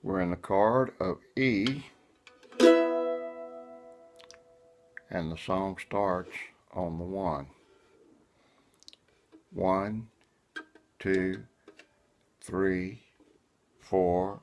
We're in the chord of E, and the song starts on the 1. 1, 2, 3, 4.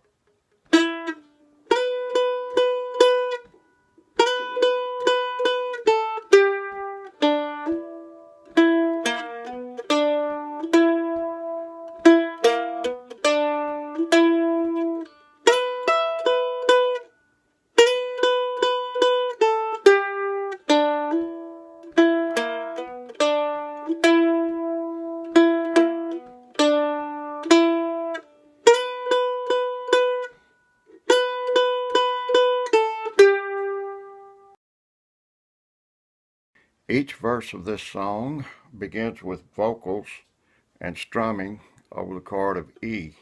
Each verse of this song begins with vocals and strumming over the chord of E.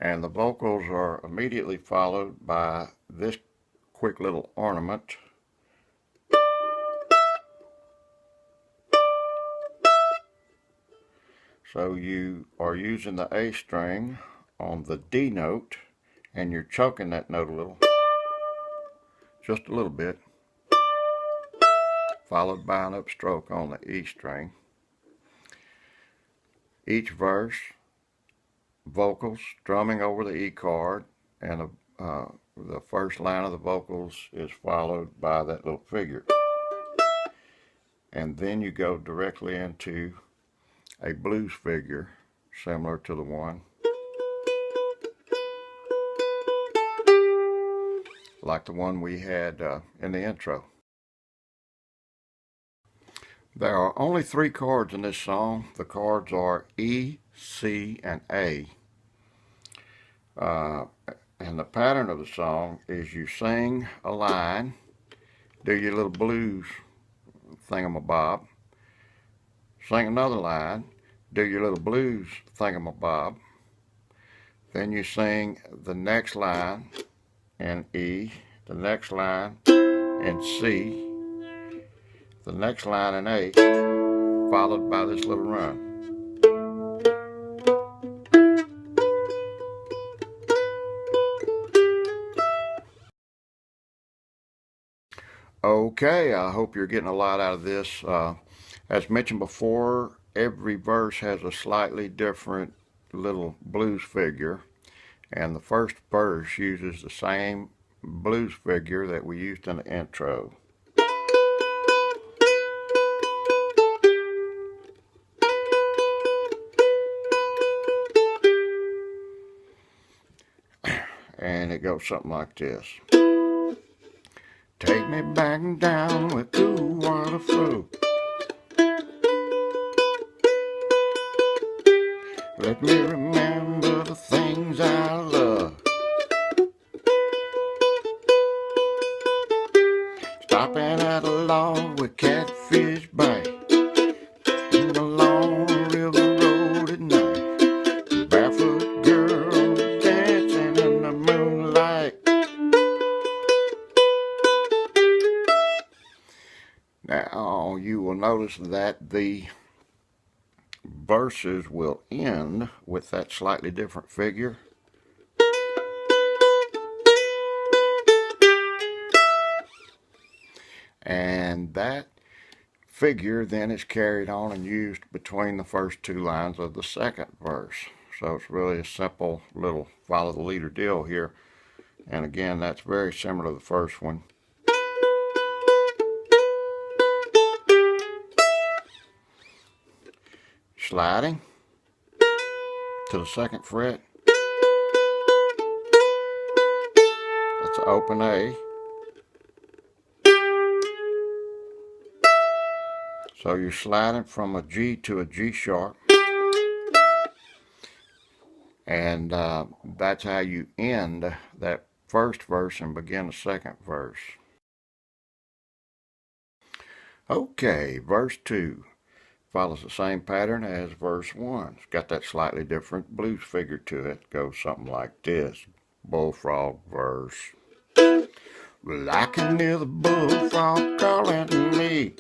And the vocals are immediately followed by this quick little ornament. So you are using the A string on the D note, and you're choking that note a little, just a little bit, followed by an upstroke on the E string. Each verse, vocals strumming over the E chord, and the first line of the vocals is followed by that little figure. And then you go directly into a blues figure similar to the one, like the one we had in the intro. There are only 3 chords in this song. The chords are E, C, and A. And the pattern of the song is you sing a line, do your little blues thingamabob, sing another line, do your little blues thingamabob, then you sing the next line in E, the next line in C, the next line in A, followed by this little run. Okay, I hope you're getting a lot out of this. As mentioned before, every verse has a slightly different little blues figure, and the first verse uses the same blues figure that we used in the intro. And it goes something like this. Take me back down with the water flow. Let me remember the things I love. Stopping at a log with catfish bite. In a long river road at night. Barefoot girls dancing in the moonlight. Now you will notice that the verses will end with that slightly different figure. And that figure then is carried on and used between the first 2 lines of the second verse. So it's really a simple little follow the leader deal here. And again, that's very similar to the first one. Sliding to the 2nd fret. That's an open A. So you're sliding from a G to a G sharp. And that's how you end that first verse and begin the second verse. Okay, verse 2 follows the same pattern as verse 1. It's got that slightly different blues figure to it. Goes something like this. Bullfrog verse. Well, I can hear the bullfrog calling to me.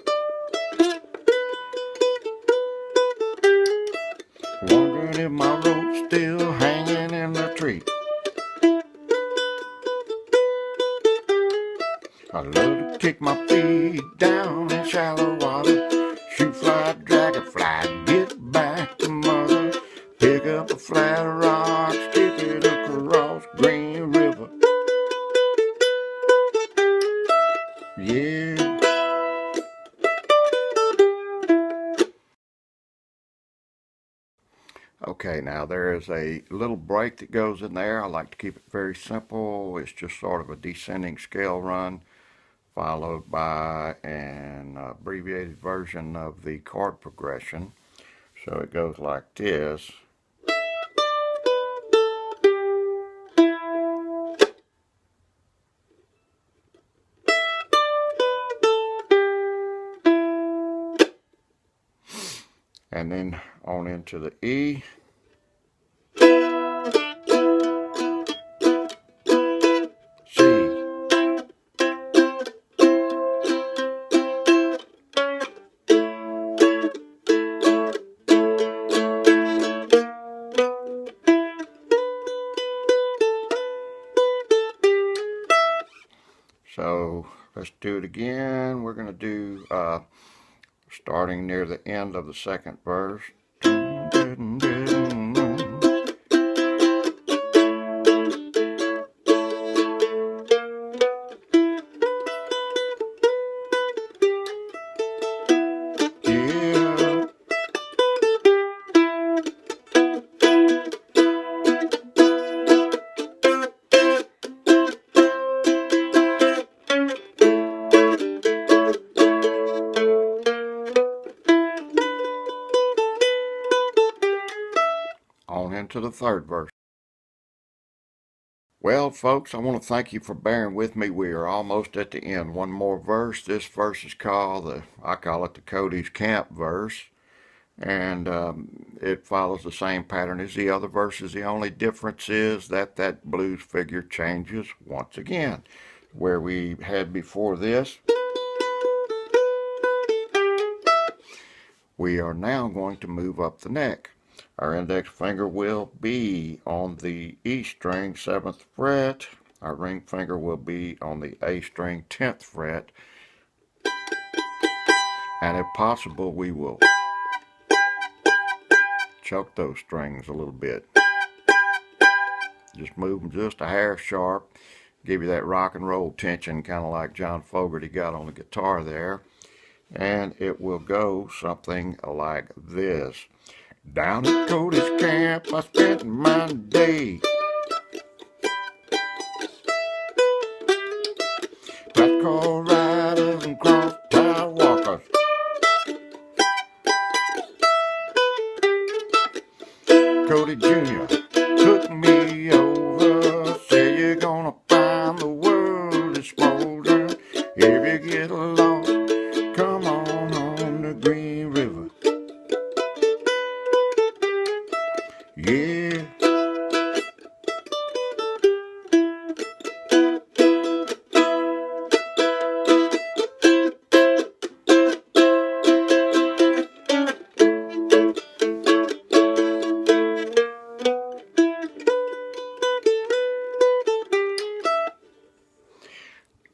Wondering if my rope's still hanging in the tree. pick up a flat rock, skip it across Green River. Yeah. Okay, now there is a little break that goes in there. I like to keep it very simple. It's just sort of a descending scale run followed by an abbreviated version of the chord progression. So it goes like this. And then on into the E. C. So let's do it again. We're going to do starting near the end of the second verse. Yeah. On into the third verse. Well, folks, I want to thank you for bearing with me. We are almost at the end. One more verse. This verse is called I call it the Cody's Camp verse. And it follows the same pattern as the other verses. The only difference is that that blues figure changes once again. Where we had before this, we are now going to move up the neck. Our index finger will be on the E string, 7th fret. Our ring finger will be on the A string, 10th fret. And if possible, we will choke those strings a little bit. Just move them just a hair sharp. Give you that rock and roll tension, kind of like John Fogerty got on the guitar there. And it will go something like this. Down at Cody's camp, I spent my day. Flat-car riders and cross-tie walkers. Cody Jr. took me over. Say you're gonna find the world is smoldering. If you get lost, come on the Green River. Yeah.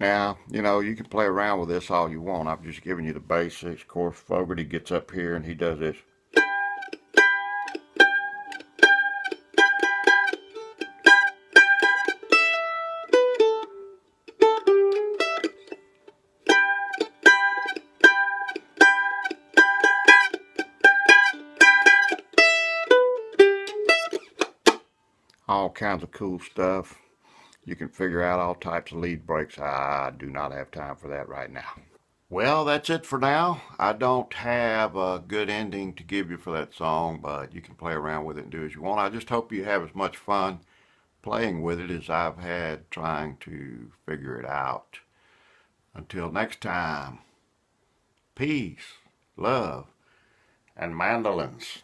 Now, you know, you can play around with this all you want. I've just given you the basics. Of course, Fogerty gets up here and he does this. All kinds of cool stuff. You can figure out all types of lead breaks. I do not have time for that right now. Well, that's it for now. I don't have a good ending to give you for that song, but you can play around with it and do as you want. I just hope you have as much fun playing with it as I've had trying to figure it out. Until next time, peace, love, and mandolins.